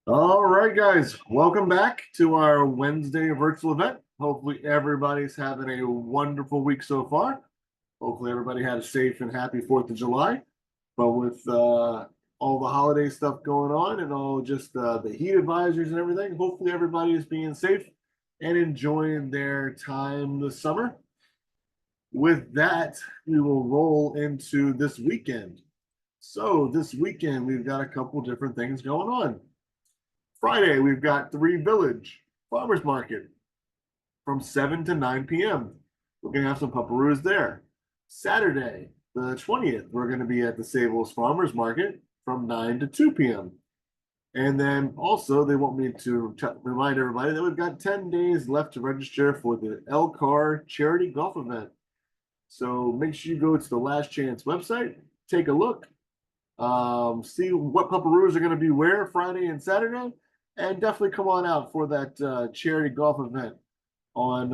All right, guys, welcome back to our Wednesday virtual event. Hopefully, everybody's having a wonderful week so far. Hopefully, everybody had a safe and happy 4th of July. But with all the holiday stuff going on and all just the heat advisories and everything, hopefully, everybody is being safe and enjoying their time this summer. With that, we will roll into this weekend. So, this weekend, we've got a couple different things going on. Friday, we've got Three Village Farmers Market from 7 to 9 p.m. We're going to have some pupperoos there. Saturday, the 20th, we're going to be at the Sables Farmers Market from 9 to 2 p.m. And then also, they want me to remind everybody that we've got 10 days left to register for the Elcar charity golf event. So make sure you go to the Last Chance website, take a look, see what pupperoos are going to be where Friday and Saturday, and definitely come on out for that charity golf event on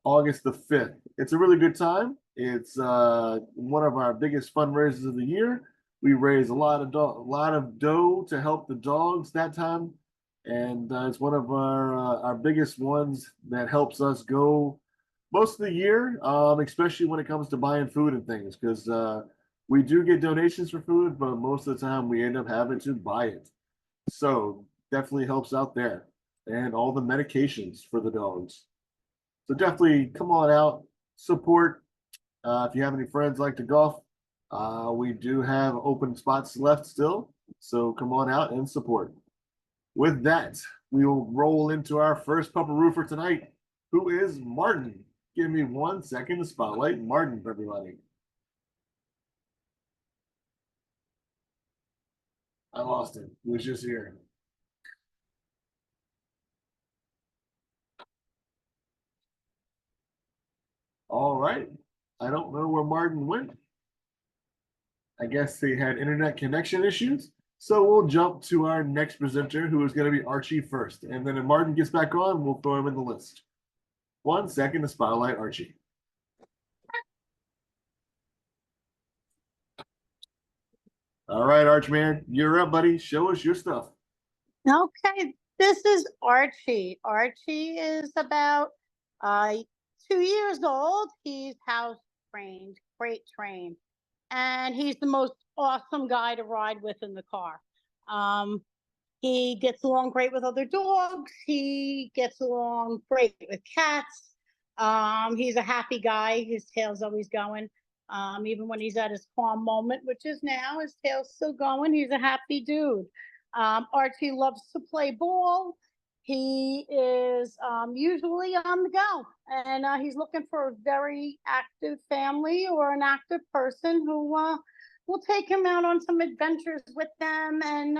August the 5th. It's a really good time. It's one of our biggest fundraisers of the year. We raise a lot of dough to help the dogs that time, and it's one of our biggest ones that helps us go most of the year, especially when it comes to buying food and things, because we do get donations for food, but most of the time we end up having to buy it. So definitely helps out there. And all the medications for the dogs. So definitely come on out, support. If you have any friends like to golf, we do have open spots left still. So come on out and support. With that, we will roll into our first pupperoo for tonight, who is Martin. Give me 1 second to spotlight Martin for everybody. I lost him. He was just here. All right. I don't know where Martin went. I guess they had internet connection issues. So we'll jump to our next presenter, who is going to be Archie first. And then if Martin gets back on, we'll throw him in the list. 1 second to spotlight Archie. All right, Archman, you're up, buddy. Show us your stuff. Okay, this is Archie. Archie is about uh, 2 years old. He's house trained, crate trained, and he's the most awesome guy to ride with in the car. Um, he gets along great with other dogs. He gets along great with cats. He's a happy guy. His tail's always going. Even when he's at his calm moment, which is now, his tail's still going. He's a happy dude. Archie loves to play ball. He is usually on the go, and he's looking for a very active family or an active person who will take him out on some adventures with them and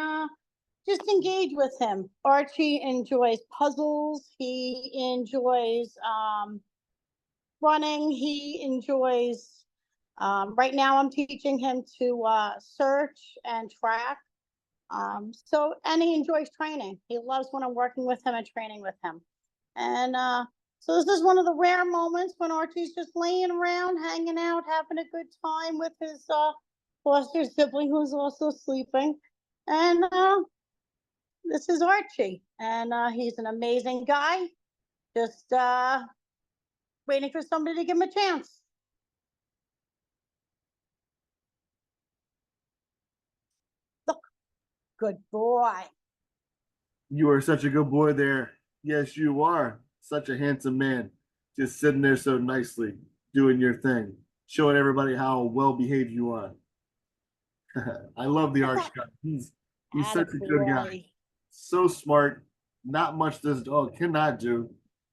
just engage with him. Archie enjoys puzzles. He enjoys running. He enjoys. Right now, I'm teaching him to search and track. And he enjoys training. He loves when I'm working with him and training with him. And so this is one of the rare moments when Archie's just laying around, hanging out, having a good time with his foster sibling who's also sleeping. And this is Archie, and he's an amazing guy. Just waiting for somebody to give him a chance. Look, good boy. You are such a good boy there. Yes, you are. Such a handsome man. Just sitting there so nicely, doing your thing, showing everybody how well behaved you are. I love the Arch guy. He's such a good guy. So smart. Not much this dog cannot do.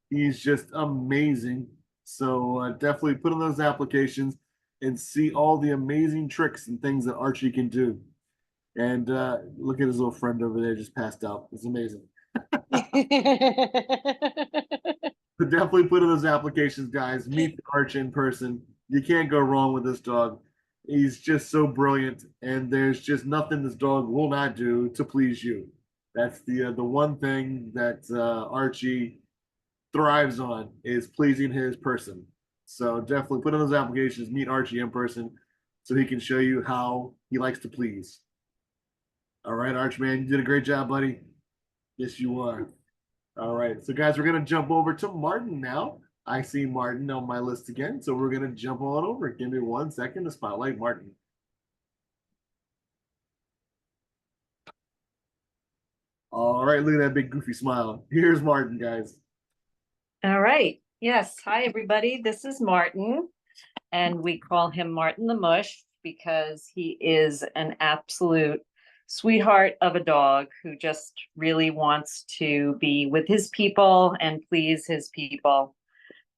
He's just amazing. So definitely put in those applications and see all the amazing tricks and things that Archie can do. And look at his little friend over there just passed out. It's amazing. But definitely put in those applications, guys. Meet the Arch in person. You can't go wrong with this dog. He's just so brilliant, and there's just nothing this dog will not do to please you. That's the one thing that Archie thrives on is pleasing his person. So definitely put in those applications, meet Archie in person, so he can show you how he likes to please. All right, Archman, you did a great job, buddy. Yes, you are. All right. So, guys, we're going to jump over to Martin now. I see Martin on my list again. So, we're going to jump on over. Give me 1 second to spotlight Martin. All right. Look at that big goofy smile. Here's Martin, guys. All right. Yes. Hi, everybody. This is Martin, and we call him Martin the Mush because he is an absolute sweetheart of a dog who just really wants to be with his people and please his people.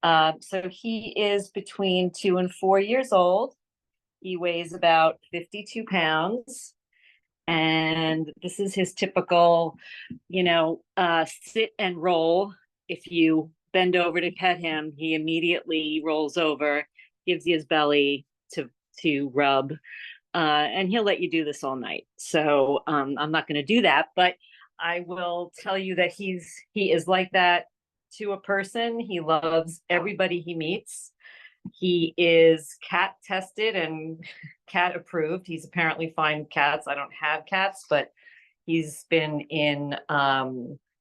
So he is between 2 and 4 years old. He weighs about 52 pounds. And this is his typical, sit and roll. If you bend over to pet him, he immediately rolls over, gives you his belly to rub, and he'll let you do this all night. So I'm not going to do that, but I will tell you that he is like that to a person. He loves everybody he meets. He is cat tested and cat approved. He's apparently fine with cats. I don't have cats, but he's been in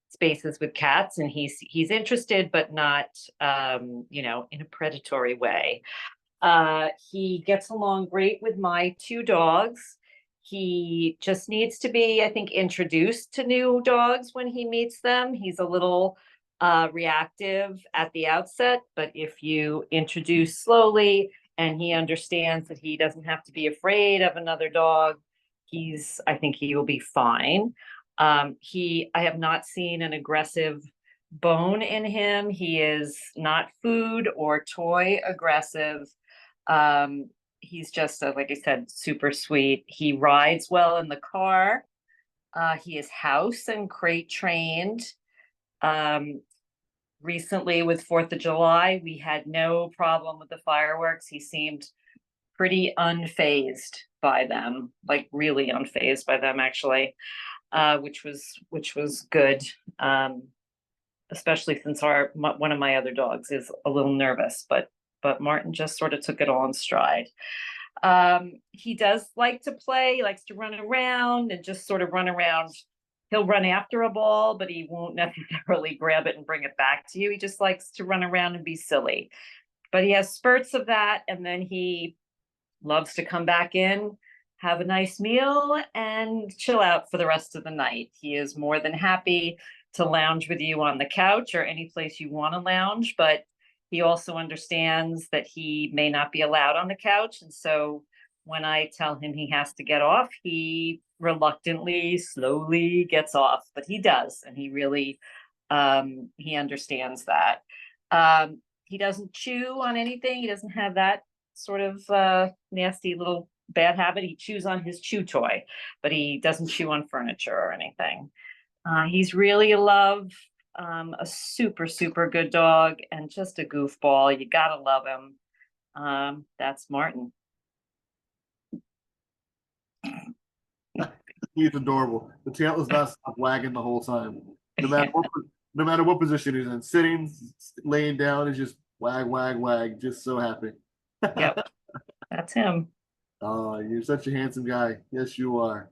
spaces with cats, and he's interested, but not in a predatory way. He gets along great with my two dogs. He just needs to be, I think, introduced to new dogs when he meets them. He's a little reactive at the outset, but if you introduce slowly and he understands that he doesn't have to be afraid of another dog, I think he will be fine. I have not seen an aggressive bone in him. He is not food or toy aggressive. He's just, like I said, super sweet. He rides well in the car. He is house and crate trained. Recently with 4th of July, we had no problem with the fireworks. He seemed pretty unfazed by them, like really unfazed by them, actually, which was good. Especially since one of my other dogs is a little nervous, but Martin just sort of took it all in stride. He does like to play, he likes to run around and just sort of run around. He'll run after a ball, but he won't necessarily grab it and bring it back to you. He just likes to run around and be silly. But he has spurts of that, and then he loves to come back in, have a nice meal, and chill out for the rest of the night. He is more than happy to lounge with you on the couch or any place you want to lounge, but he also understands that he may not be allowed on the couch. And so when I tell him he has to get off, he reluctantly, slowly gets off, but he does. And he really, he understands that. He doesn't chew on anything. He doesn't have that sort of nasty little bad habit. He chews on his chew toy, but he doesn't chew on furniture or anything. He's really a love, a super, super good dog, and just a goofball. You gotta love him. That's Martin. He's adorable. The tail is not stop wagging the whole time. No matter what position he's in, sitting, laying down, is just wag, wag, wag. Just so happy. Yep, that's him. Oh, you're such a handsome guy. Yes, you are.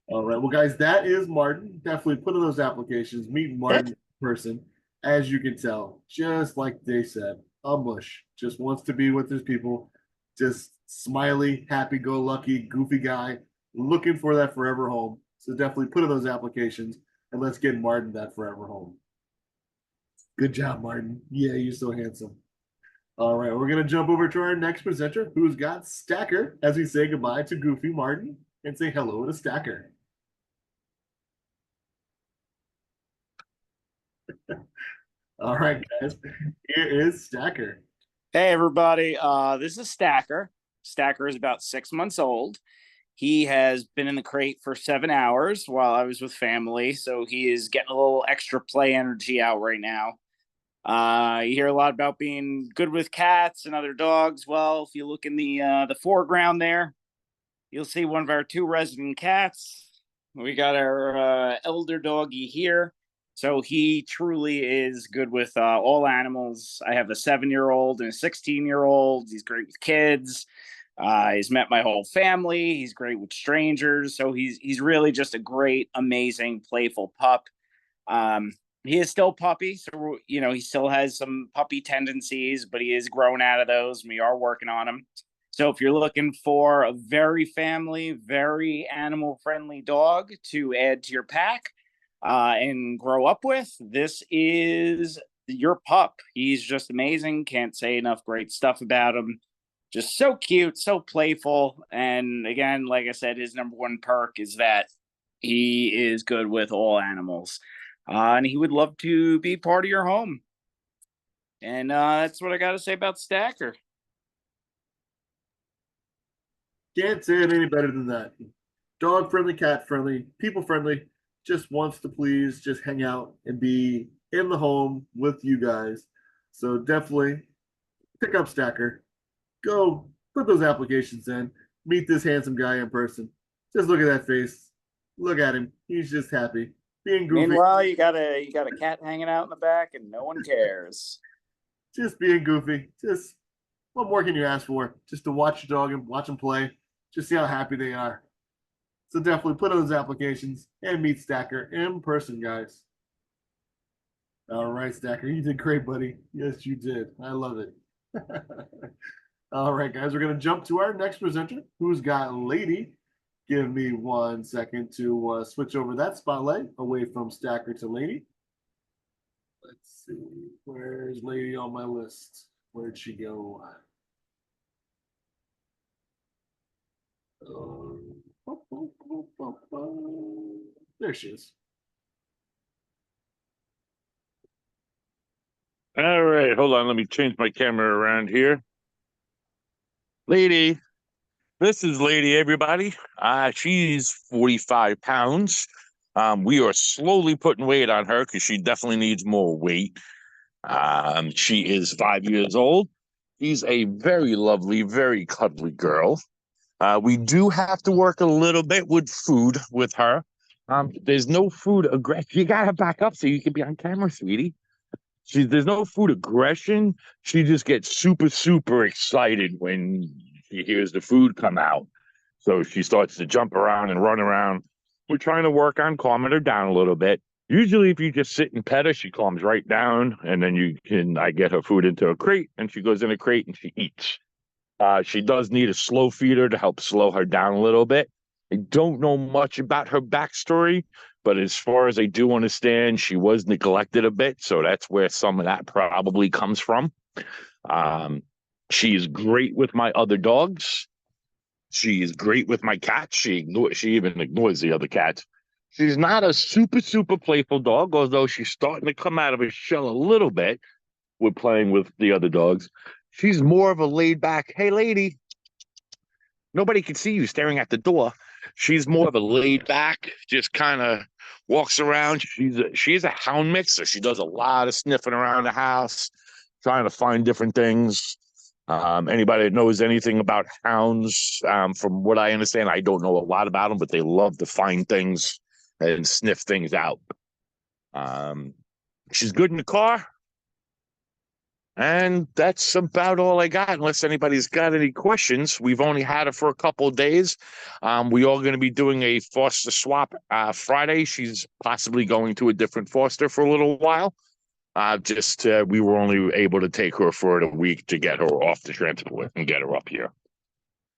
All right. Well, guys, that is Martin. Definitely put in those applications. Meet Martin in person. As you can tell, just like they said, a mush. Just wants to be with his people. Just smiley, happy-go-lucky, goofy guy looking for that forever home. So definitely put in those applications and let's get Martin that forever home. Good job, Martin. Yeah, you're so handsome. All right, we're going to jump over to our next presenter who's got Stacker as we say goodbye to Goofy Martin and say hello to Stacker. All right, guys, here is Stacker. Hey, everybody. This is Stacker. Stacker is about 6 months old. He has been in the crate for 7 hours while I was with family, so he is getting a little extra play energy out right now. You hear a lot about being good with cats and other dogs. Well, if you look in the foreground there, you'll see one of our 2 resident cats. We got our elder doggy here. So he truly is good with all animals. I have a 7-year-old and a 16-year-old. He's great with kids. He's met my whole family. He's great with strangers. So he's really just a great, amazing, playful pup. Um, he is still puppy, so he still has some puppy tendencies, but he is grown out of those. We are working on him. So if you're looking for a very family, very animal friendly dog to add to your pack and grow up with, this is your pup. He's just amazing. Can't say enough great stuff about him. Just so cute, so playful. And again, like I said, his number one perk is that he is good with all animals. And he would love to be part of your home. And that's what I got to say about Stacker. Can't say it any better than that. Dog friendly, cat friendly, people friendly, just wants to please just hang out and be in the home with you guys. So definitely pick up Stacker. Go put those applications in. Meet this handsome guy in person. Just look at that face. Look at him. He's just happy. Being goofy. Meanwhile, you got a cat hanging out in the back and no one cares. Just being goofy. Just what more can you ask for? Just to watch your dog and watch him play. Just see how happy they are. So definitely put in those applications and meet Stacker in person, guys. All right, Stacker, you did great, buddy. Yes, you did. I love it. All right, guys, we're going to jump to our next presenter, who's got Lady. Give me 1 second to switch over that spotlight away from Stacker to Lady. Let's see. Where's Lady on my list? Where'd she go? There she is. All right, hold on. Let me change my camera around here. Lady, this is Lady, everybody. She's 45 pounds. We are slowly putting weight on her because she definitely needs more weight. She is 5 years old. She's a very lovely, very cuddly girl. We do have to work a little bit with food with her. There's no food aggression. You gotta back up so you can be on camera, sweetie. There's no food aggression. She just gets super, super excited when she hears the food come out. So she starts to jump around and run around. We're trying to work on calming her down a little bit. Usually if you just sit and pet her, she calms right down, and then I get her food into a crate, and she goes in a crate and she eats. She does need a slow feeder to help slow her down a little bit. I don't know much about her backstory, but as far as I do understand, she was neglected a bit, so that's where some of that probably comes from. She is great with my other dogs. She is great with my cats. She even ignores the other cats. She's not a super, super playful dog, although she's starting to come out of her shell a little bit with playing with the other dogs. She's more of a laid back, hey, lady, nobody can see you staring at the door. She's more of a laid back, just kind of walks around. She's a hound mix, so she does a lot of sniffing around the house, trying to find different things. Anybody that knows anything about hounds, from what I understand, I don't know a lot about them, but they love to find things and sniff things out. She's good in the car. And that's about all I got, unless anybody's got any questions. We've only had her for a couple of days. We are going to be doing a foster swap Friday. She's possibly going to a different foster for a little while. We were only able to take her for a week to get her off the transport and get her up here.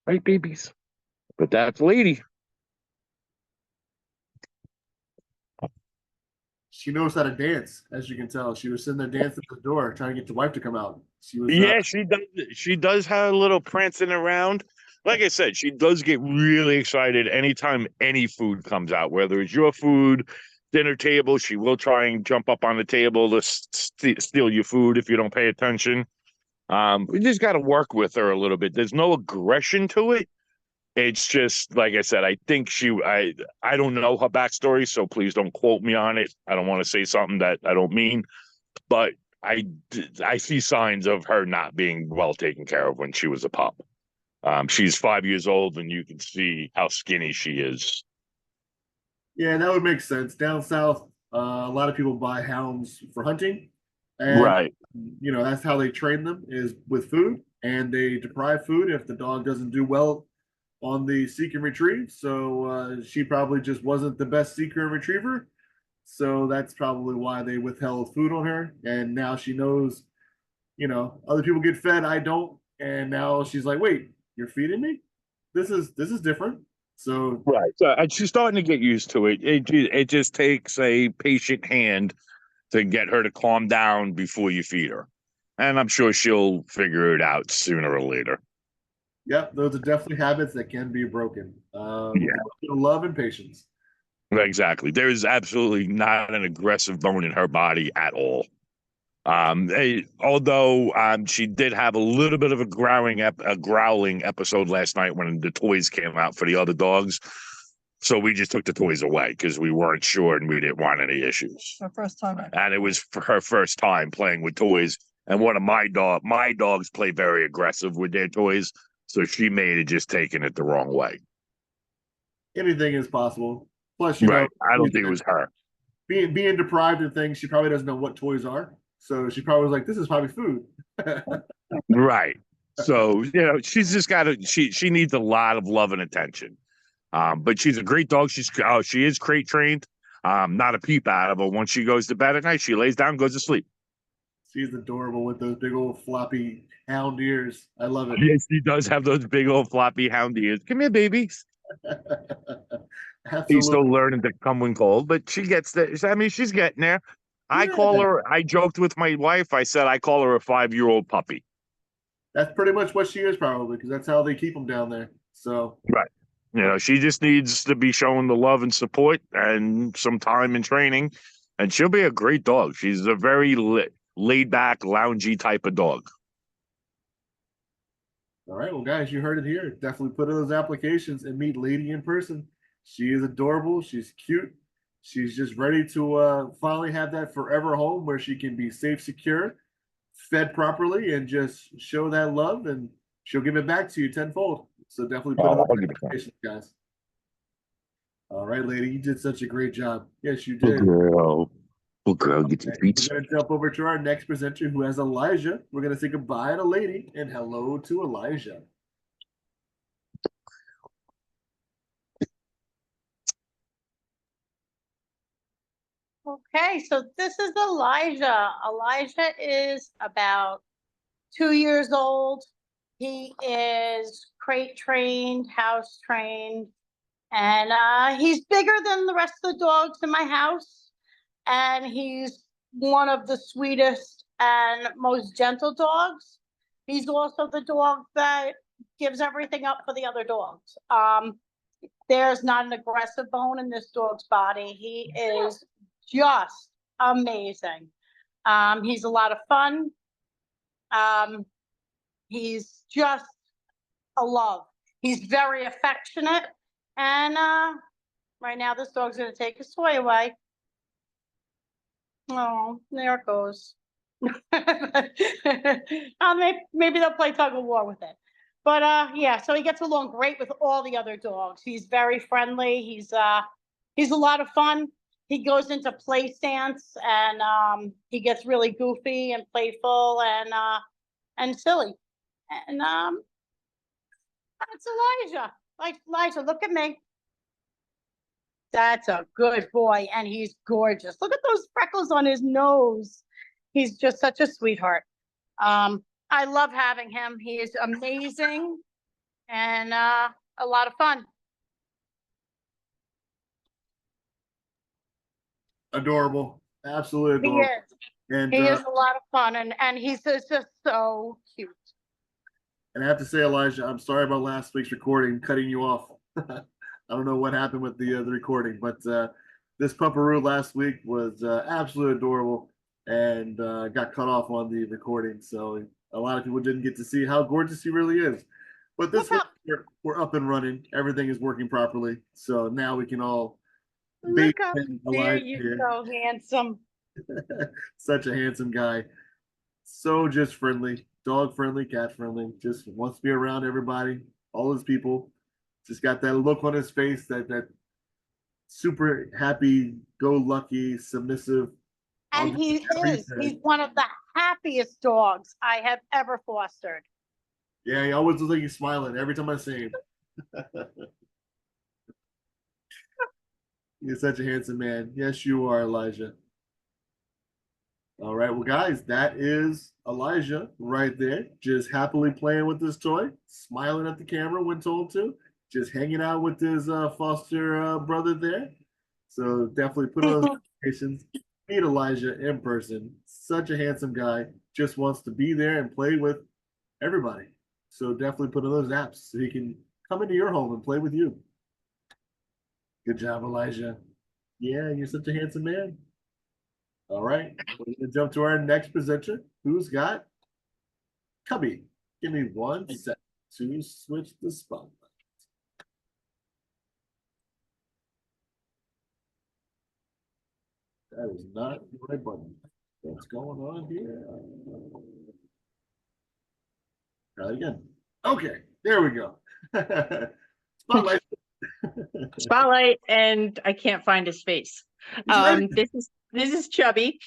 Right, babies? But that's Lady. She knows how to dance, as you can tell. She was sitting there dancing at the door, trying to get your wife to come out. She was. Yeah, she does. She does have a little prancing around. Like I said, she does get really excited anytime any food comes out, whether it's your food, dinner table. She will try and jump up on the table to steal your food if you don't pay attention. We just got to work with her a little bit. There's no aggression to it. It's just, like I said, I think I don't know her backstory, so please don't quote me on it. I don't want to say something that I don't mean, but I see signs of her not being well taken care of when she was a pup. She's 5 years old, and you can see how skinny she is. Yeah, that would make sense. Down south, a lot of people buy hounds for hunting, and Right. that's how they train them is with food. and they deprive food if the dog doesn't do well on the seek and retrieve. So she probably just wasn't the best seeker and retriever. So that's probably why they withheld food on her. And now she knows, other people get fed, I don't. And now she's like, wait, you're feeding me? This is different. So Right. So and she's starting to get used to it. It just takes a patient hand to get her to calm down before you feed her. And I'm sure she'll figure it out sooner or later. yep, those are definitely habits that can be broken. Yeah. Love and patience. Exactly. There is absolutely not an aggressive bone in her body at all. Although she did have a little bit of a growling episode last night when the toys came out for the other dogs. So we just took the toys away because we weren't sure and we didn't want any issues. Her first time. And it was for her first time playing with toys. And one of my dogs play very aggressive with their toys. So she made it just taking it the wrong way. Anything is possible. Plus, Right. I don't think it was her. being deprived of things, she probably doesn't know what toys are. So she probably was like, "This is probably food." Right. So, she's just she needs a lot of love and attention. But she's a great dog. She is crate trained. Not a peep out of her. Once she goes to bed at night, she lays down, goes to sleep. She's adorable with those big old floppy hound ears. I love it. Yes, she does have those big old floppy hound ears. Come here, babies. She's still Absolutely. learning to come when cold, but she gets there. I mean, she's getting there. Yeah. I joked with my wife. I said I call her a 5-year-old puppy. That's pretty much what she is, probably, because that's how they keep them down there. So Right. She just needs to be shown the love and support and some time in training, and she'll be a great dog. She's a very laid back, loungy type of dog. all right, well, guys, you heard it here. Definitely put in those applications and meet Lady in person. She is adorable. She's cute. She's just ready to finally have that forever home where she can be safe, secure, fed properly, and just show that love, and she'll give it back to you tenfold. So definitely put in those 100%. applications, guys. All right, lady, you did such a great job. Yes, you Good did. girl. Good girl. Get your Okay, treats. we're going to jump over to our next presenter who has Elijah. We're going to say goodbye to Lady and hello to Elijah. Okay, so this is Elijah. Elijah is about 2 years old. He is crate trained, house trained, and he's bigger than the rest of the dogs in my house. And he's one of the sweetest and most gentle dogs. He's also the dog that gives everything up for the other dogs. There's not an aggressive bone in this dog's body. He is just amazing. He's a lot of fun. He's just a love. He's very affectionate. And right now this dog's gonna take his toy away. Oh, there it goes. Maybe they'll play tug of war with it. But yeah, so he gets along great with all the other dogs. He's very friendly. He's a lot of fun. He goes into play stance and he gets really goofy and playful and silly. And that's Elijah. Like Elijah, look at me. That's a good boy, and he's gorgeous. Look at those freckles on his nose. He's just such a sweetheart. I love having him. He is amazing and a lot of fun. Adorable. Absolutely He adorable. is. And He is a lot of fun, and he's just so cute. I have to say, Elijah, I'm sorry about last week's recording, cutting you off. I don't know what happened with the recording, but this pupperoo last week was absolutely adorable and got cut off on the recording. So a lot of people didn't get to see how gorgeous he really is. But this week we're up and running. Everything is working properly. So now we can all Look up there, Elijah you're here. so handsome. Such a handsome guy. So just friendly, dog friendly, cat friendly. Just wants to be around everybody, all his people. Just got that look on his face, that super happy, go lucky, submissive. And he is. He's one of the happiest dogs I have ever fostered. Yeah, he always looks like he's smiling every time I see him. You're such a handsome man. Yes, you are, Elijah. All right, well, guys, that is Elijah right there, just happily playing with this toy, smiling at the camera when told to, just hanging out with his foster brother there. So definitely put on those applications. Meet Elijah in person. Such a handsome guy. Just wants to be there and play with everybody. So definitely put on those apps so he can come into your home and play with you. Good job, Elijah. Yeah, you're such a handsome man. All right, we're gonna jump to our next presenter. Who's got Chubby? Give me 1 second to switch the spotlight. That is not the right button. What's going on here? Try it again. Okay, there we go. Spotlight. Spotlight, and I can't find his face. This is Chubby,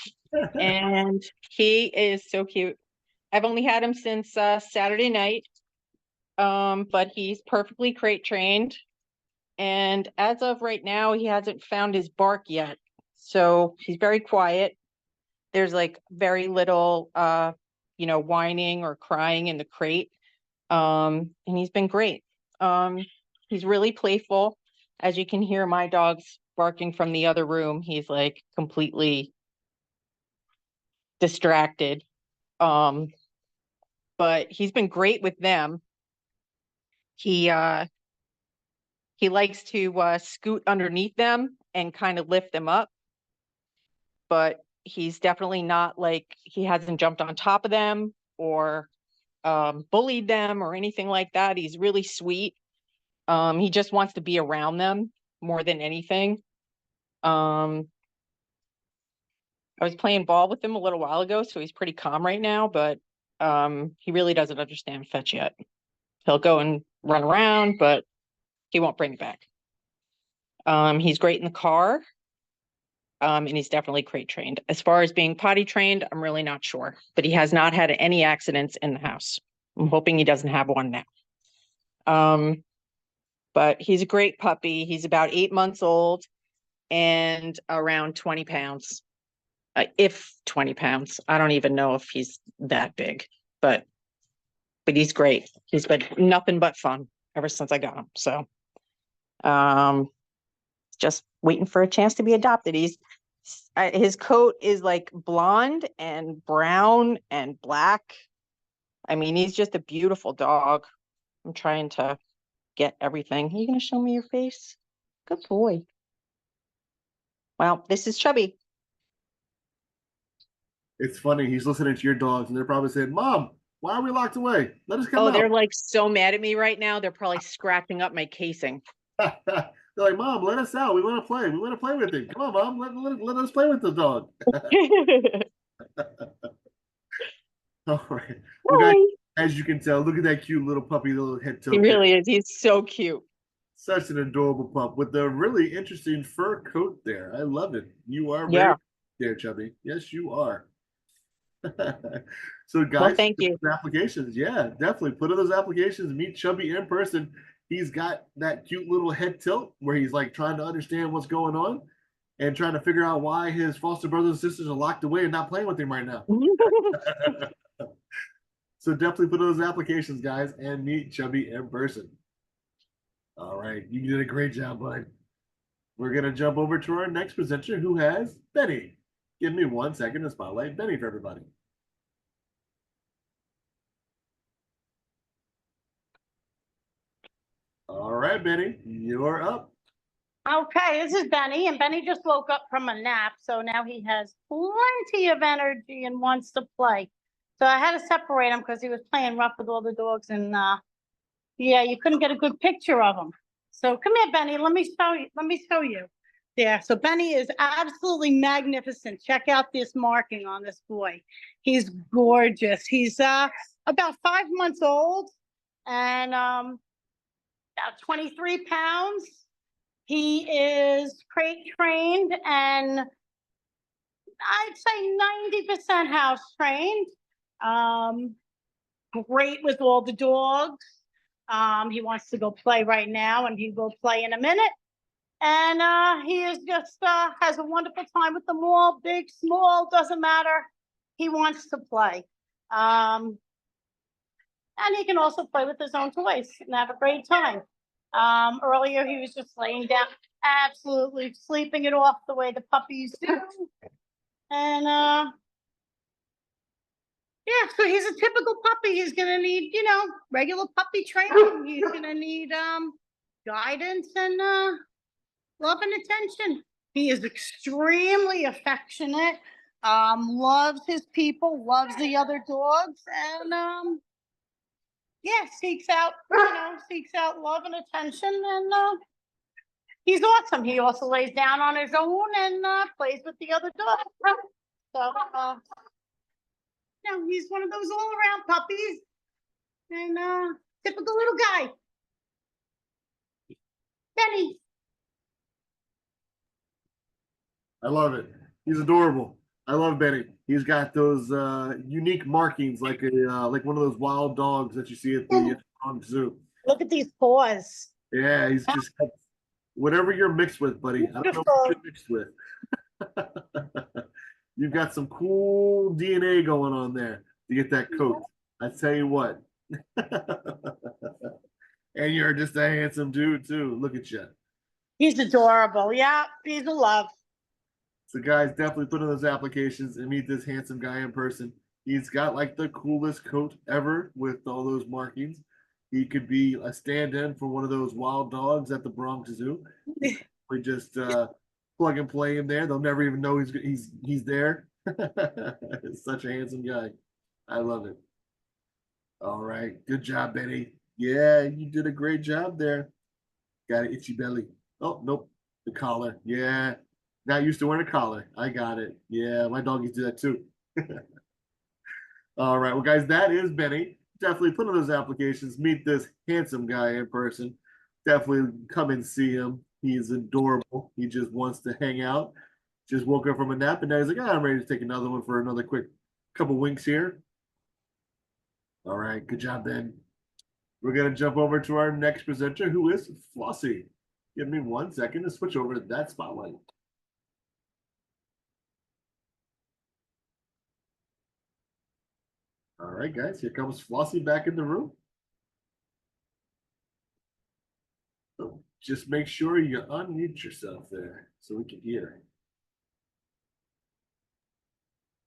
and he is so cute. I've only had him since Saturday night, but he's perfectly crate trained, and as of right now, he hasn't found his bark yet. So he's very quiet. There's like very little, whining or crying in the crate, and he's been great. He's really playful. As you can hear my dogs barking from the other room, he's like completely distracted. But he's been great with them. He likes to scoot underneath them and kind of lift them up, but he's definitely not like, he hasn't jumped on top of them or bullied them or anything like that. He's really sweet. He just wants to be around them more than anything. I was playing ball with him a little while ago, so he's pretty calm right now, but he really doesn't understand fetch yet. He'll go and run around, but he won't bring it back. He's great in the car, and he's definitely crate trained. As far as being potty trained, I'm really not sure, but he has not had any accidents in the house. I'm hoping he doesn't have one now. But he's a great puppy. He's about 8 months old and around 20 pounds. If 20 pounds. I don't even know if he's that big, but he's great. He's been nothing but fun ever since I got him. So just waiting for a chance to be adopted. His coat is like blonde and brown and black. I mean, he's just a beautiful dog. I'm trying to get everything. Are you going to show me your face? Good boy. Well, this is Chubby. It's funny. He's listening to your dogs, and they're probably saying, "Mom, why are we locked away? Let us come Oh, out." they're like so mad at me right now. They're probably scratching up my casing. They're like, "Mom, let us out. We want to play. We want to play with it. Come on, Mom. Let us play with the dog." All right. Well, guys, as you can tell, look at that cute little puppy, little head tilt. He really is. He's so cute. Such an adorable pup with a really interesting fur coat there. I love it. You are Yeah. very there, Chubby. Yes, you are. So, guys, Well, thank you. applications. Yeah, definitely put in those applications. Meet Chubby in person. He's got that cute little head tilt where he's like trying to understand what's going on and trying to figure out why his foster brothers and sisters are locked away and not playing with him right now. So definitely put in those applications, guys, and meet Chubby in person. All right, you did a great job, bud. We're going to jump over to our next presenter who has Benny. Give me 1 second to spotlight Benny for everybody. All right, Benny, you're up. Okay, this is Benny, and Benny just woke up from a nap, so now he has plenty of energy and wants to play. So I had to separate him because he was playing rough with all the dogs, and yeah, you couldn't get a good picture of him. So come here, Benny. Let me show you. Let me show you. There. So Benny is absolutely magnificent. Check out this marking on this boy. He's gorgeous. He's about 5 months old and about 23 pounds. He is crate trained and I'd say 90% house trained. great with all the dogs. He wants to go play right now, and he will play in a minute. And he is just has a wonderful time with them all, big, small, doesn't matter. He wants to play. And he can also play with his own toys and have a great time. Earlier he was just laying down, absolutely sleeping it off the way the puppies do. And yeah, so he's a typical puppy. He's gonna need, you know, regular puppy training. He's gonna need guidance and love and attention. He is extremely affectionate, loves his people, loves the other dogs, and yeah, seeks out, seeks out love and attention, and he's awesome. He also lays down on his own and plays with the other dogs. So he's one of those all-around puppies, and typical little guy. Benny. I love it. He's adorable. I love Benny. He's got those unique markings, like like one of those wild dogs that you see at the zoo. Look at these paws. Yeah, he's just whatever you're mixed with, buddy. I don't know what you're mixed with. You've got some cool DNA going on there to get that coat. I tell you what. And you're just a handsome dude too. Look at you. He's adorable. Yeah, he's a love. So guys, definitely put in those applications and meet this handsome guy in person. He's got like the coolest coat ever with all those markings. He could be a stand-in for one of those wild dogs at the Bronx Zoo. We just plug and play him there. They'll never even know he's there. Such a handsome guy. I love it. All right. Good job, Benny. Yeah, you did a great job there. Got an itchy belly. Oh, nope. The collar. Yeah. Not used to wearing a collar. I got it. Yeah, my dog used to do that too. All right. Well, guys, that is Benny. Definitely put in those applications. Meet this handsome guy in person. Definitely come and see him. He's adorable. He just wants to hang out. Just woke up from a nap and now he's like, I'm ready to take another one for another quick couple winks here. All right. Good job, Ben. We're going to jump over to our next presenter, who is Flossy. Give me 1 second to switch over to that spotlight. All right, guys, here comes Flossy back in the room. So just make sure you unmute yourself there so we can hear.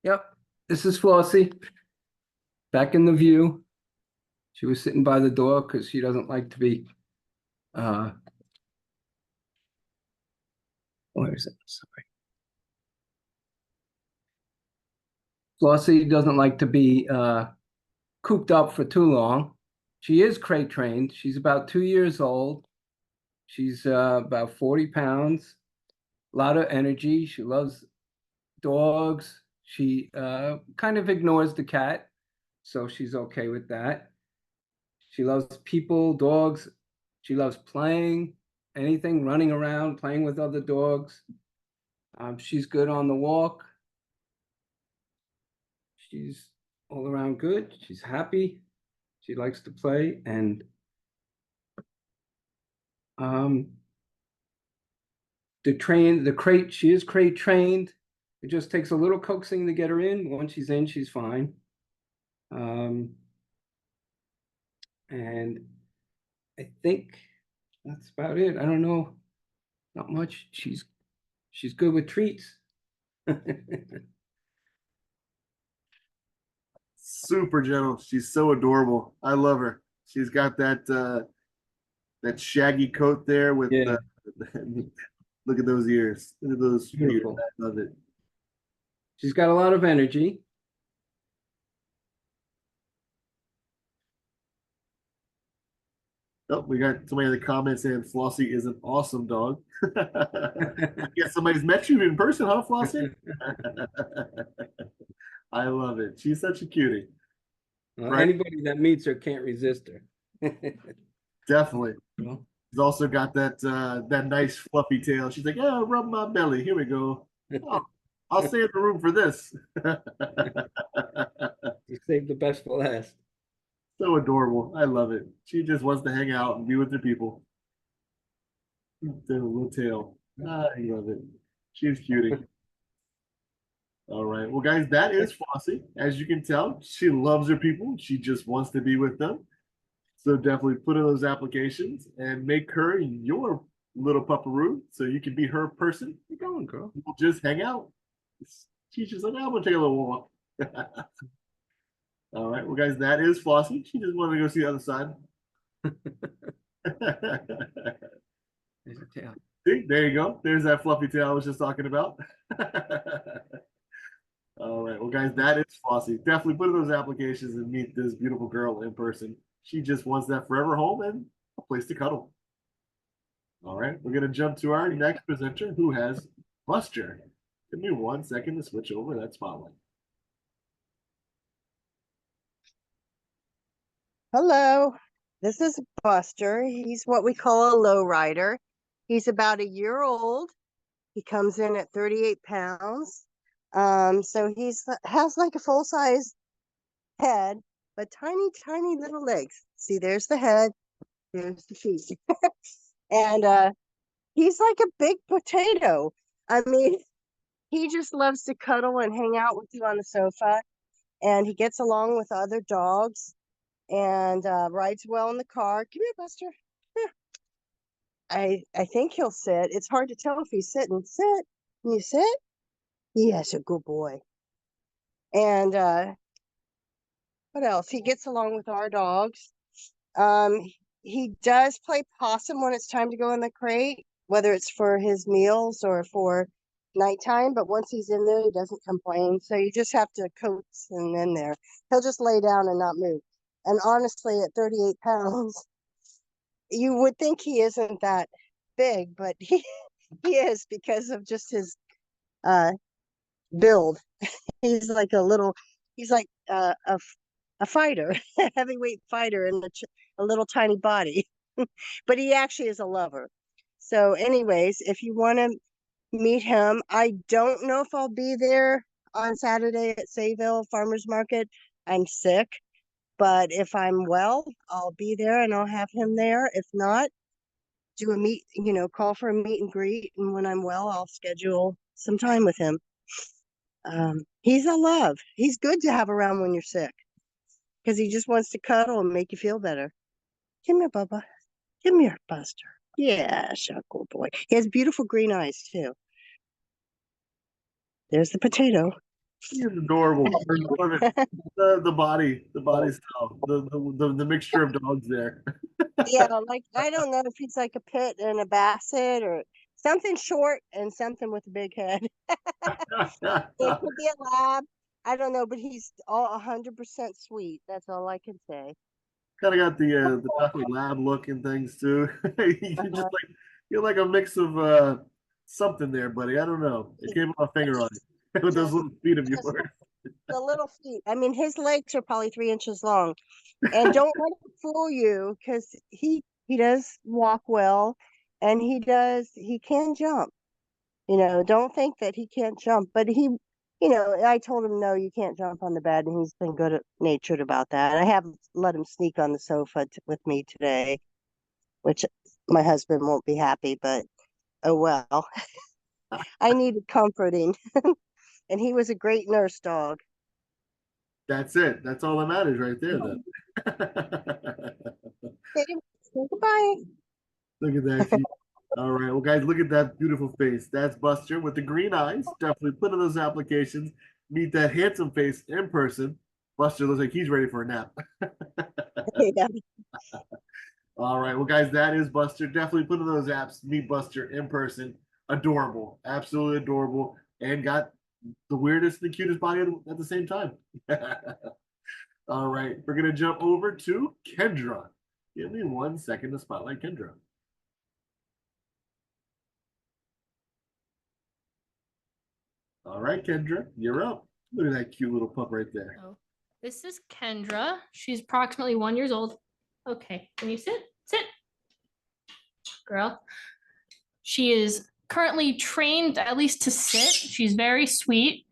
Yep, this is Flossy. Back in the view. She was sitting by the door because she doesn't like to be where is it? Sorry. Flossy doesn't like to be cooped up for too long. She is crate trained. She's about 2 years old. She's about 40 pounds. A lot of energy. She loves dogs. She kind of ignores the cat, so she's okay with that. She loves people, dogs. She loves playing, anything, running around, playing with other dogs. She's good on the walk. She's all around good. She's happy. She likes to play, and the crate, she is crate trained. It just takes a little coaxing to get her in. Once she's in, she's fine. And I think that's about it. I don't know, not much. She's good with treats. Super gentle. She's so adorable. I love her. She's got that that shaggy coat there with look at those ears. Look at those ears. I love it. She's got a lot of energy. Oh, we got somebody in the comments saying Flossy is an awesome dog. Yeah, somebody's met you in person, huh, Flossy? I love it. She's such a cutie. Right? Anybody that meets her can't resist her. Definitely. Well, she's also got that that nice fluffy tail. She's like, "Oh, rub my belly. Here we go. Oh, I'll stay in the room for this." You saved the best for last. So adorable. I love it. She just wants to hang out and be with the people. The little tail. I love it. She's cutie. All right. Well, guys, that is Flossie. As you can tell, she loves her people. She just wants to be with them. So definitely put in those applications and make her your little pupperoo so you can be her person. Where you going, girl? We'll just hang out. She's just like, I'm gonna take a little walk. All right. Well, guys, that is Flossie. She just wanted to go see the other side. There's a tail. See, there you go. There's that fluffy tail I was just talking about. All right. Well, guys, that is Flossie. Definitely put in those applications and meet this beautiful girl in person. She just wants that forever home and a place to cuddle. All right. We're going to jump to our next presenter who has Buster. Give me 1 second to switch over that spotlight. Hello, this is Buster. He's what we call a low rider. He's about a year old. He comes in at 38 pounds. So has like a full size head, but tiny, tiny little legs. See, there's the head, there's the feet. And he's like a big potato. I mean, he just loves to cuddle and hang out with you on the sofa. And he gets along with other dogs and rides well in the car. Come here, Buster. Here. I think he'll sit. It's hard to tell if he's sitting. Sit. Can you sit? Yes, a good boy. And what else? He gets along with our dogs. He does play possum when it's time to go in the crate, whether it's for his meals or for nighttime. But once he's in there, he doesn't complain. So you just have to coax him in there. He'll just lay down and not move. And honestly, at 38 pounds, you would think he isn't that big, but he is because of just his build. He's like a fighter, a heavyweight fighter in a little tiny body. But he actually is a lover. So anyways, if you want to meet him, I don't know if I'll be there on Saturday at Sayville Farmers Market. I'm sick. But if I'm well, I'll be there and I'll have him there. If not, do a call for a meet and greet. And when I'm well, I'll schedule some time with him. He's a love. He's good to have around when you're sick because he just wants to cuddle and make you feel better. Come here, Bubba. Come here, Buster. Yeah, good boy. He has beautiful green eyes too. There's the potato. He's adorable. The body style, the mixture of dogs there. Yeah, like I don't know if he's like a pit and a basset or something short and something with a big head. It could be a lab. I don't know, but he's all 100% sweet. That's all I can say. Kind of got the Dr. Lab look and things too. You're like a mix of something there, buddy. I don't know. It came with my finger on it with those little feet of yours. The little feet. I mean, his legs are probably 3 inches long. And don't let him fool you because he does walk well and he can jump. Don't think that he can't jump, but I told him, no, you can't jump on the bed, and he's been good natured about that. And I haven't let him sneak on the sofa with me today, which my husband won't be happy, but oh well. I needed comforting. And he was a great nurse dog. That's it. That's all that matters right there, then. Say goodbye. Look at that. All right. Well, guys, look at that beautiful face. That's Buster with the green eyes. Definitely put in those applications. Meet that handsome face in person. Buster looks like he's ready for a nap. Yeah. All right. Well, guys, that is Buster. Definitely put in those apps. Meet Buster in person. Adorable. Absolutely adorable. And got the weirdest and the cutest body at the same time. All right. We're going to jump over to Kendra. Give me 1 second to spotlight Kendra. All right, Kendra, you're up. Look at that cute little pup right there. Oh, this is Kendra. She's approximately 1 year old. Okay, can you sit? Sit. Girl. She is currently trained at least to sit. She's very sweet.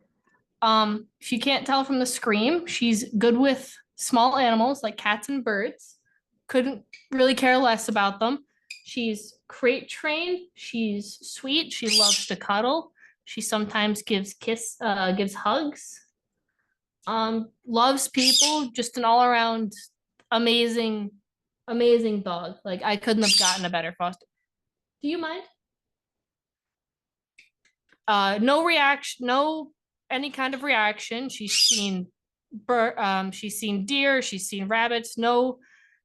If you can't tell from the scream, she's good with small animals like cats and birds. Couldn't really care less about them. She's crate trained. She's sweet. She loves to cuddle. She sometimes gives hugs. Loves people. Just an all around amazing, amazing dog. Like I couldn't have gotten a better foster. Do you mind? No reaction. No any kind of reaction. She's seen deer. She's seen rabbits. No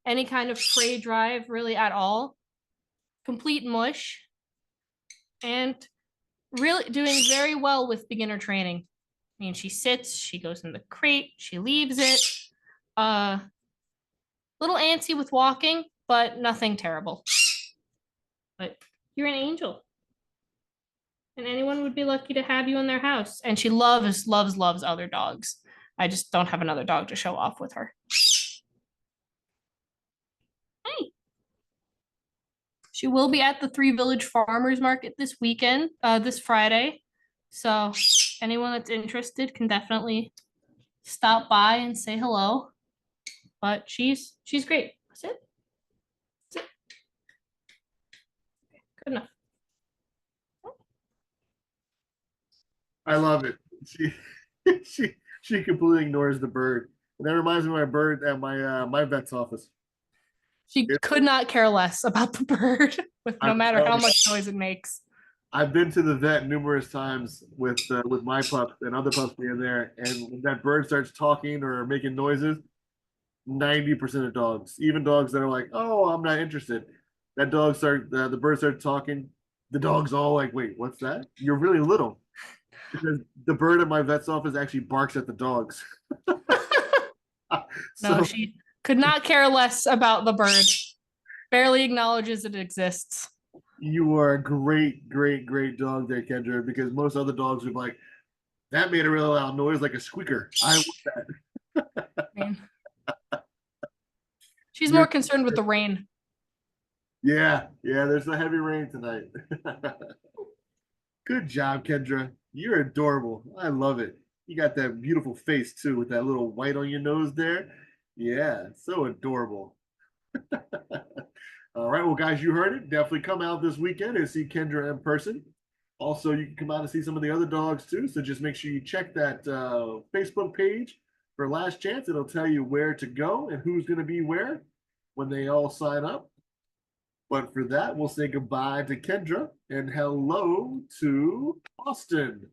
any kind of prey drive really at all. Complete mush, and really doing very well with beginner training. I mean, she sits, she goes in the crate, she leaves it. Little antsy with walking, but nothing terrible. But you're an angel. And anyone would be lucky to have you in their house. And she loves other dogs. I just don't have another dog to show off with her. Hey. She will be at the Three Village Farmers Market this weekend, this Friday. So anyone that's interested can definitely stop by and say hello. But she's great. That's it. That's it. Good enough. I love it. She completely ignores the bird. And that reminds me of my bird at my vet's office. She could not care less about the bird, no matter how much noise it makes. I've been to the vet numerous times with my pup and other pups being there, and when that bird starts talking or making noises, 90% of dogs, even dogs that are like, "Oh, I'm not interested," the bird starts talking. The dog's all like, "Wait, what's that? You're really little." Because the bird at my vet's office actually barks at the dogs. No, she could not care less about the bird. Barely acknowledges it exists. You are a great, great, great dog there, Kendra, because most other dogs would be like, that made a really loud noise like a squeaker. I want that. She's more concerned with the rain. Yeah, there's a heavy rain tonight. Good job, Kendra. You're adorable. I love it. You got that beautiful face too, with that little white on your nose there. Yeah, so adorable. All right, well, guys, you heard it. Definitely come out this weekend and see Kendra in person. Also, you can come out and see some of the other dogs too. So just make sure you check that Facebook page for Last Chance. It'll tell you where to go and who's going to be where when they all sign up. But for that, we'll say goodbye to Kendra and hello to Austin.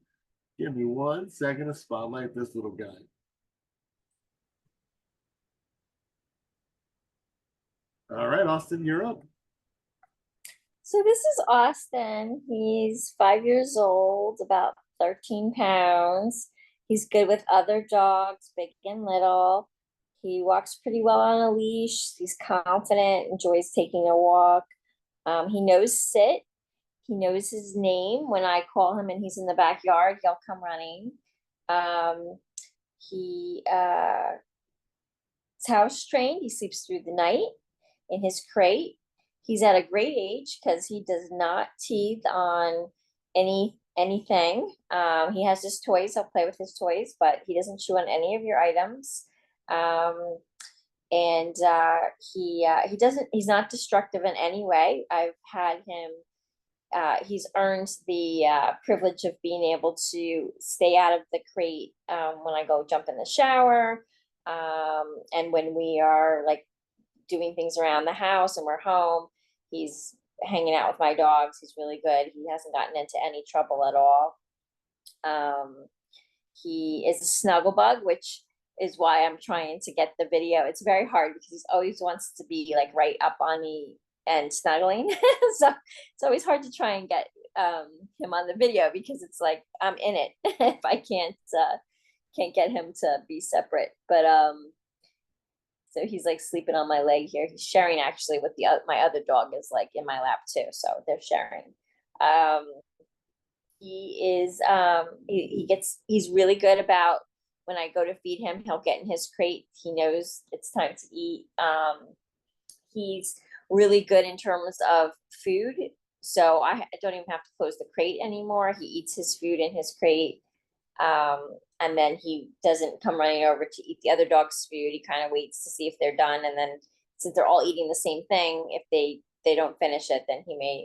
Give me 1 second to spotlight this little guy. All right, Austin, you're up. So this is Austin. He's 5 years old, about 13 pounds. He's good with other dogs, big and little. He walks pretty well on a leash. He's confident, enjoys taking a walk. He knows sit. He knows his name. When I call him and he's in the backyard, he'll come running. He's house trained. He sleeps through the night in his crate. He's at a great age because he does not teeth on anything. He has his toys. He'll play with his toys, but he doesn't chew on any of your items. He's not destructive in any way. I've had him, he's earned the privilege of being able to stay out of the crate when I go jump in the shower. And when we are like doing things around the house and we're home, he's hanging out with my dogs. He's really good. He hasn't gotten into any trouble at all. He is a snuggle bug, which is why I'm trying to get the video. It's very hard because he always wants to be like right up on me and snuggling. So it's always hard to try and get him on the video because it's like I'm in it if I can't get him to be separate. But so he's like sleeping on my leg here. He's sharing actually with my other dog is like in my lap too. So they're sharing. He's really good about when I go to feed him, he'll get in his crate. He knows it's time to eat. He's really good in terms of food. So I don't even have to close the crate anymore. He eats his food in his crate. and then he doesn't come running over to eat the other dog's food. He kind of waits to see if they're done, and then since they're all eating the same thing, if they don't finish it, then he may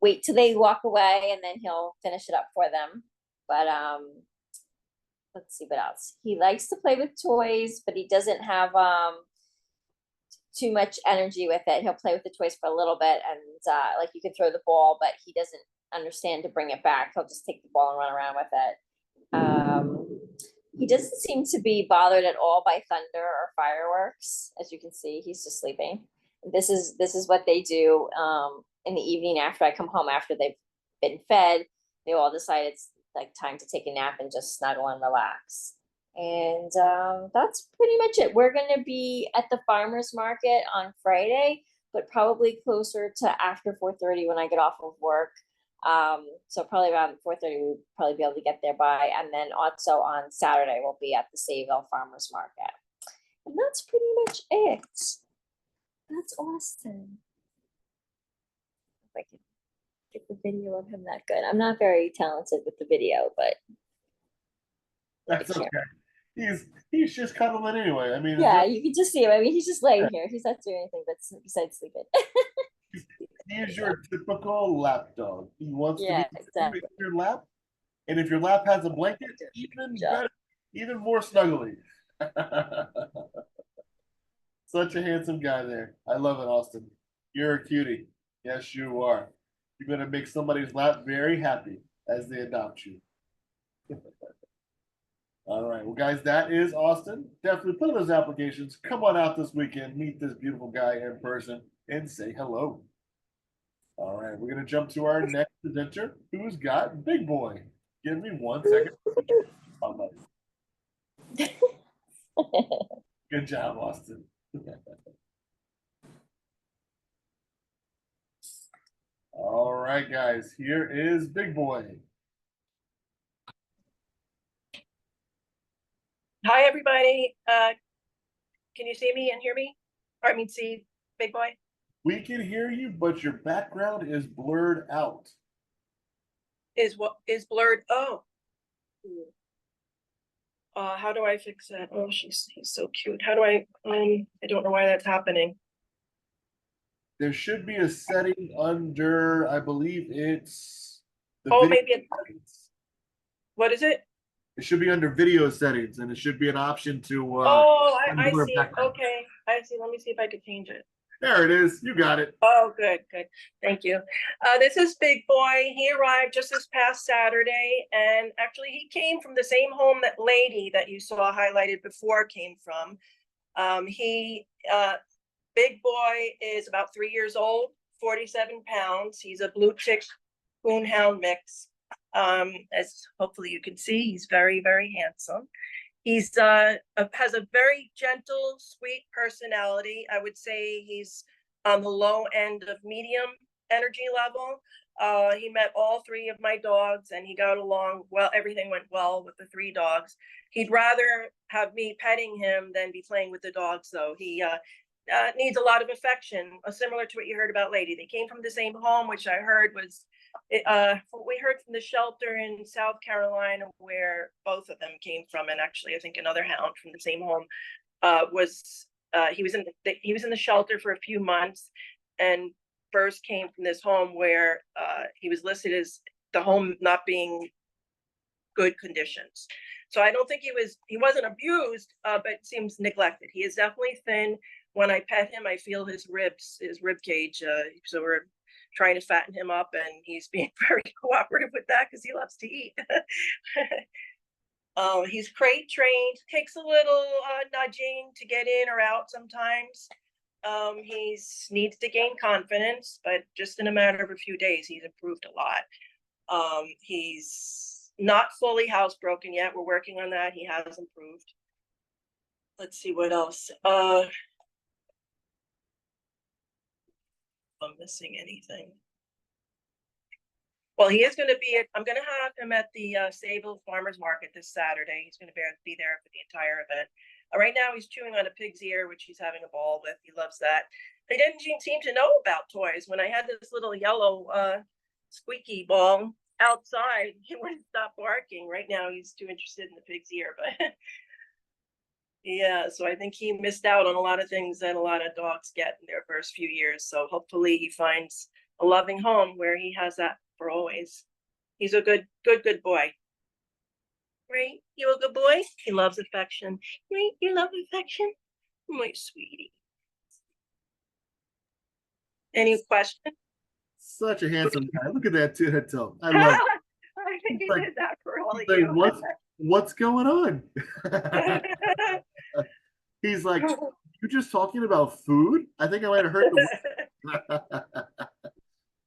wait till they walk away, and then he'll finish it up for them. But let's see what else. He likes to play with toys, but he doesn't have too much energy with it. He'll play with the toys for a little bit, and like you can throw the ball, but he doesn't understand to bring it back. He'll just take the ball and run around with it. He doesn't seem to be bothered at all by thunder or fireworks. As you can see, he's just sleeping. This is what they do in the evening after I come home after they've been fed. They all decide it's like time to take a nap and just snuggle and relax. And that's pretty much it. We're going to be at the farmer's market on Friday, but probably closer to after 4:30 when I get off of work. So probably around 4:30, we'll probably be able to get there by. And then also on Saturday, we'll be at the Sayville Farmer's Market. And that's pretty much it. That's awesome. If I can get the video of him that good. I'm not very talented with the video, but That's okay. He's just cuddling anyway. I mean, yeah, you can just see him. I mean, he's just laying here. He's not doing anything but besides sleeping. he is your typical lap dog. He wants to be exactly. in your lap, and if your lap has a blanket, even better, even more snuggly. Such a handsome guy there. I love it, Austin. You're a cutie. Yes, you are. You're going to make somebody's lap very happy as they adopt you. All right. Well, guys, that is Austin. Definitely put in those applications. Come on out this weekend. Meet this beautiful guy in person and say hello. All right. We're going to jump to our next presenter who's got Big Boy. Give me 1 second. Good job, Austin. All right, guys, here is Big Boy. Hi, everybody. Can you see me and hear me? Or I mean, see Big Boy? We can hear you, but your background is blurred out. Is what is blurred? Oh. How do I fix that? Oh, he's so cute. How do I don't know why that's happening. There should be a setting under, I believe it's maybe it's, what is it? It should be under video settings, and it should be an option to I see. Okay, I see. Let me see if I could change it. There it is. You got it. Oh, good. Thank you. This is Big Boy. He arrived just this past Saturday, and actually he came from the same home that Lady that you saw highlighted before came from. Big Boy is about 3 years old, 47 pounds. He's a blue tick coonhound mix. As hopefully you can see, he's very, very handsome. He's has a very gentle, sweet personality. I would say he's on the low end of medium energy level. He met all three of my dogs and he got along well. Everything went well with the three dogs. He'd rather have me petting him than be playing with the dogs, though. He needs a lot of affection, similar to what you heard about Lady. They came from the same home, which I heard was we heard from the shelter in South Carolina where both of them came from, and actually I think another hound from the same home he was in the shelter for a few months and first came from this home where he was listed as the home not being good conditions. So I don't think he wasn't abused, but seems neglected. He is definitely thin. When I pet him, I feel his rib cage. So we're trying to fatten him up, and he's being very cooperative with that because he loves to eat. He's crate trained, takes a little nudging to get in or out sometimes. He needs to gain confidence, but just in a matter of a few days, he's improved a lot. He's not fully housebroken yet. We're working on that. He has improved. Let's see what else. I'm missing anything. Well, he is going to be I'm going to have him at the Sayville Farmers Market this Saturday. He's going to be there for the entire event. Right now, he's chewing on a pig's ear, which he's having a ball with. He loves that. They didn't seem to know about toys. When I had this little yellow squeaky ball outside, he wouldn't stop barking. Right now, he's too interested in the pig's ear, but yeah, so I think he missed out on a lot of things that a lot of dogs get in their first few years. So hopefully he finds a loving home where he has that for always. He's a good boy. Right? You a good boy? He loves affection. Right? You love affection? My sweetie. Any questions? Such a handsome guy. Look at that toe. I love it. I think he Like- did that for all of Like, you. what's going on? He's like, you just talking about food? I think I might have heard the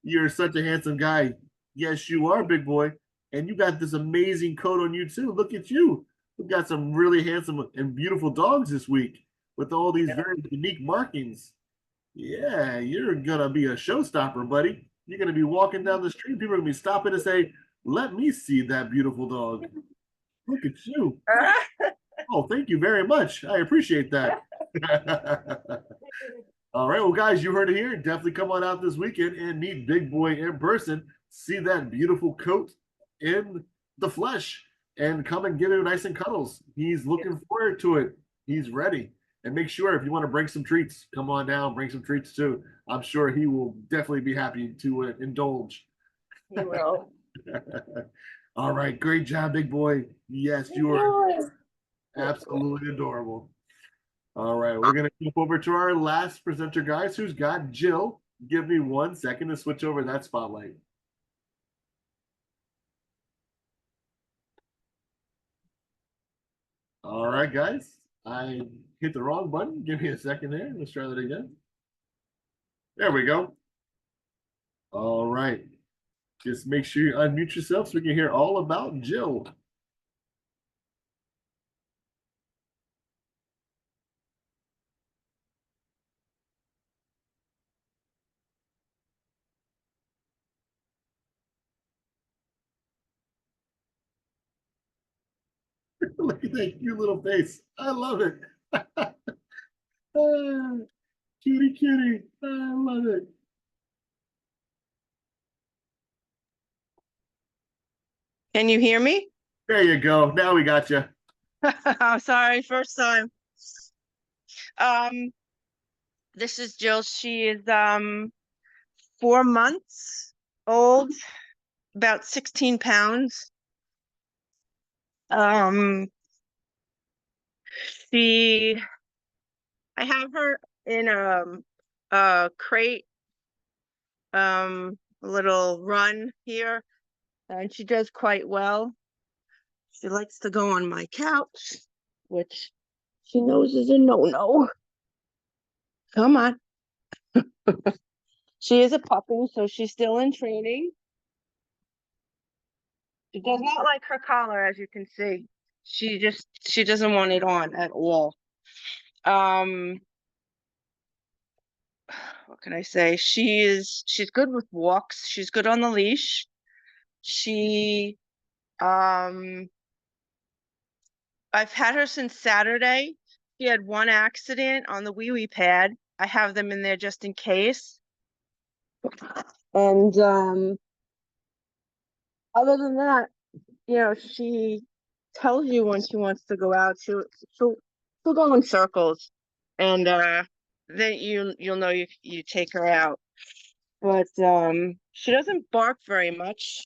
You're such a handsome guy. Yes, you are, big boy. And you got this amazing coat on you too. Look at you. We've got some really handsome and beautiful dogs this week with all these very unique markings. Yeah, you're gonna be a showstopper, buddy. You're gonna be walking down the street. People are gonna be stopping to say, "Let me see that beautiful dog." Look at you. Oh, thank you very much. I appreciate that. All right, well, guys, you heard it here. Definitely come on out this weekend and meet Big Boy in person. See that beautiful coat in the flesh, and come and give him nice and cuddles. He's looking forward to it. He's ready. And make sure if you want to bring some treats, come on down, bring some treats too. I'm sure he will definitely be happy to indulge. He will. All right, great job, big boy. Yes, you are absolutely adorable. All right, we're gonna jump over to our last presenter, guys, who's got Jill. Give me 1 second to switch over that spotlight. All right, guys, I hit the wrong button. Give me a second there. Let's try that again. There we go. All right. Just make sure you unmute yourself so we can hear all about Jill. Look at that cute little face. I love it. Ah, cutie, cutie. I love it. Can you hear me? There you go. Now we got you. I'm sorry, first time. Um, this is Jill. She is 4 months old, about 16 pounds. She I have her in a crate, a little run here, and she does quite well. She likes to go on my couch, which she knows is a no-no. Come on. She is a puppy, so she's still in training. She does not like her collar, as you can see. She doesn't want it on at all. What can I say? She's good with walks. She's good on the leash. She I've had her since Saturday. She had one accident on the wee wee pad. I have them in there just in case. And other than that, she tells you when she wants to go out. She'll go in circles, and then you'll know you take her out. But she doesn't bark very much.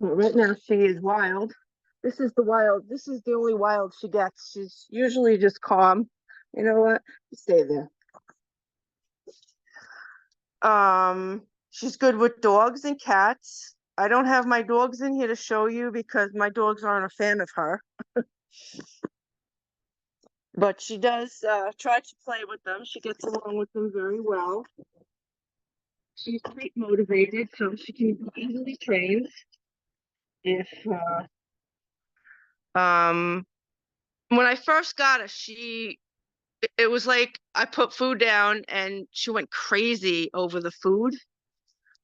But right now she is wild. This is the only wild she gets. She's usually just calm. You know what? Stay there. She's good with dogs and cats. I don't have my dogs in here to show you because my dogs aren't a fan of her. But she does try to play with them. She gets along with them very well. She's quite motivated, so she can be easily trained. If when I first got her, it was like I put food down and she went crazy over the food.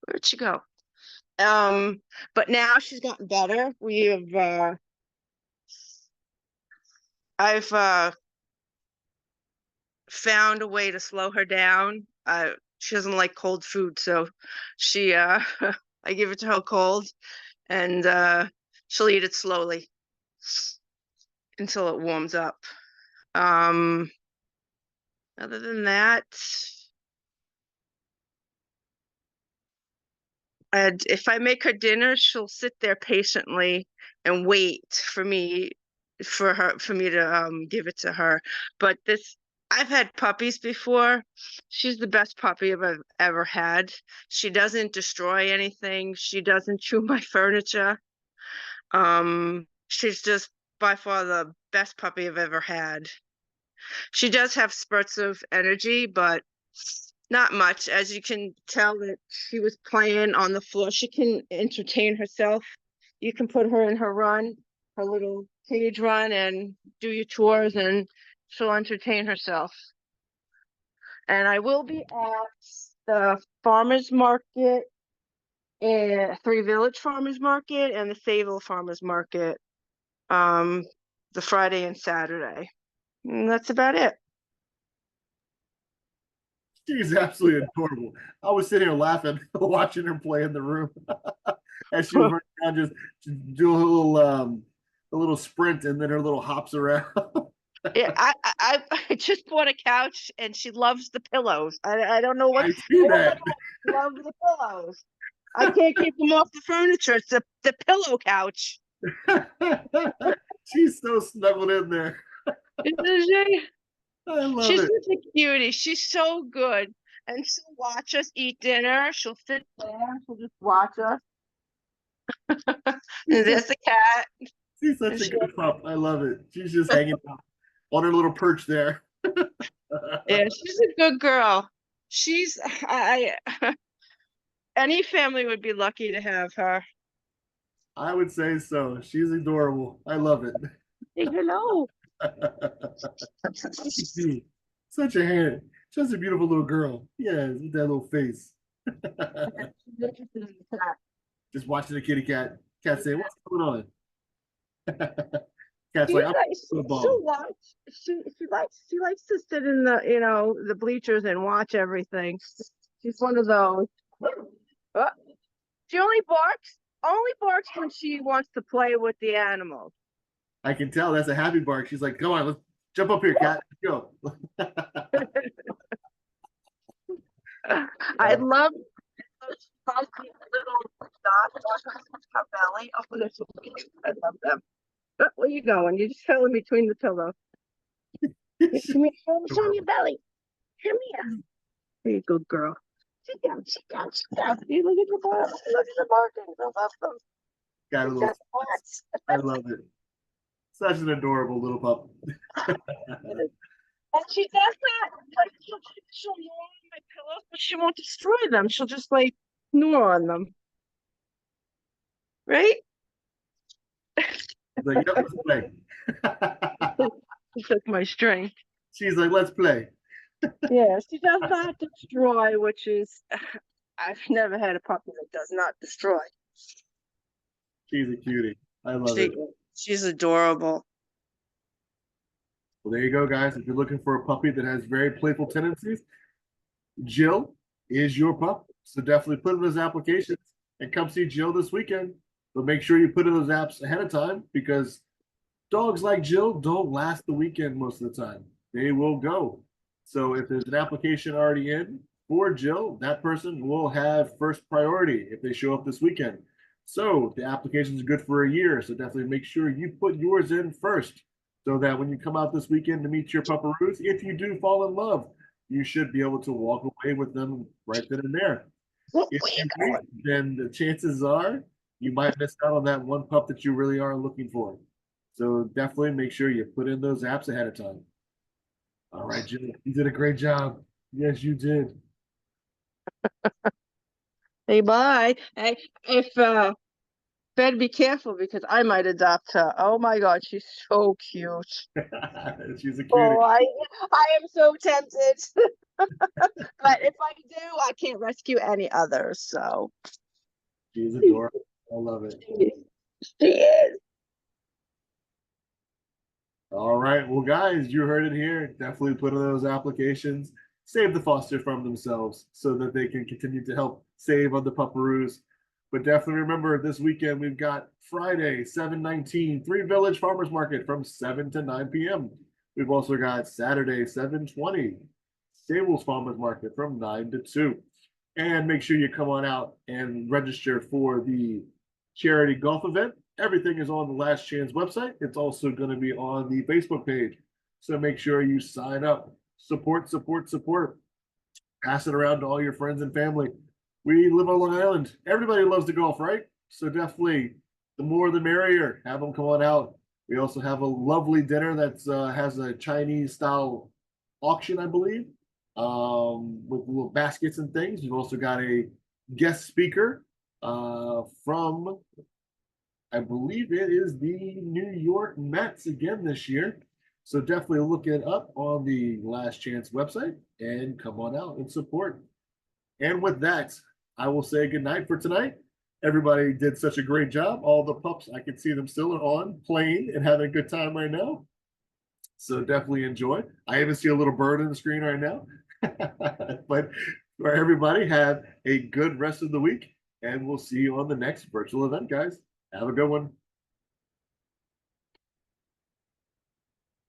Where'd she go? But now she's gotten better. I've found a way to slow her down. She doesn't like cold food, so she I give it to her cold. and she'll eat it slowly until it warms up. Other than that, and if I make her dinner, she'll sit there patiently and wait for me to give it to her. But I've had puppies before. She's the best puppy I've ever had. She doesn't destroy anything. She doesn't chew my furniture. She's just by far the best puppy I've ever had. She does have spurts of energy, but not much. As you can tell that she was playing on the floor. She can entertain herself. You can put her in her run, her little cage run, and do your chores, and she'll entertain herself. And I will be at the farmers market, and Three Village Farmers Market and the Sayville Farmers Market, the Friday and Saturday. And that's about it. She's absolutely adorable. I was sitting here laughing, watching her play in the room as she was running around, just do a little sprint, and then her little hops around. Yeah, I just bought a couch, and she loves the pillows. I don't know what. I see that. Love the pillows. I can't keep them off the furniture. It's the pillow couch. She's so snuggled in there. Isn't she? I love She's it. such a cutie. She's so good. And she'll watch us eat dinner. She'll sit there. She'll just watch us. And there's the cat. She's such a good pup. I love it. She's just hanging out on her little perch there. Yeah, she's a good girl. She's any family would be lucky to have her. I would say so. She's adorable. I love it. You know. Such a hand. Such a beautiful little girl. Yeah, with that little face. Just watching the kitty cat. Cat say, "What's going on?" Cat's like, she'll watch. She likes to sit in the bleachers and watch everything. She's one of those. She only barks when she wants to play with the animals. I can tell that's a happy bark. She's like, "Come on, let's jump up here, cat. Let's go." I love those funky little dots on her belly. Oh, they're so cute. I love them. Where you going? You're just fell in between the pillows. Show me your belly. Come here. You're a good girl. Sit down. You look at the bar. Look at the markings. I love them. Got a little. I love it. Such an adorable little pup. And she does that. Like, she'll gnaw on my pillows, but she won't destroy them. She'll just like gnaw on them. Right? Like, yep, let's play. She took my string. She's like, "Let's play." Yeah, she does not destroy, which is, I've never had a puppy that does not destroy. She's a cutie. I love it. She's adorable. Well, there you go, guys. If you're looking for a puppy that has very playful tendencies, Jill is your pup. So definitely put in those applications and come see Jill this weekend. But make sure you put in those apps ahead of time, because dogs like Jill don't last the weekend most of the time. They will go. So if there's an application already in for Jill, that person will have first priority if they show up this weekend. So the application is good for a year. So definitely make sure you put yours in first, so that when you come out this weekend to meet your pupperoos, if you do fall in love, you should be able to walk away with them right then and there. If you wait, then the chances are you might miss out on that one pup that you really are looking for. So definitely make sure you put in those apps ahead of time. All right, Jill, you did a great job. Yes, you did. Hey, bye. Hey, if better be careful, because I might adopt her. Oh my God, she's so cute. She's a cutie. Oh, I am so tempted. But if I do, I can't rescue any others. So she's adorable. I love it. She is. All right. Well, guys, you heard it here. Definitely put in those applications. Save the foster from themselves so that they can continue to help save other pupperoos. But definitely remember this weekend we've got Friday, 7/19, Three Village Farmers Market from 7 to 9 p.m. We've also got Saturday, 7/20, Stables Farmers Market from 9 to 2. And make sure you come on out and register for the charity golf event. Everything is on the Last Chance website. It's also going to be on the Facebook page. So make sure you sign up. Support, support, support. Pass it around to all your friends and family. We live on Long Island. Everybody loves to golf, right? So definitely, the more the merrier. Have them come on out. We also have a lovely dinner that has a Chinese style auction, I believe, with little baskets and things. We've also got a guest speaker from, I believe it is the New York Mets again this year. So definitely look it up on the Last Chance website and come on out and support. And with that, I will say goodnight for tonight. Everybody did such a great job. All the pups, I can see them still on playing and having a good time right now. So definitely enjoy. I even see a little bird on the screen right now. But for everybody, have a good rest of the week. And we'll see you on the next virtual event, guys. Have a good one.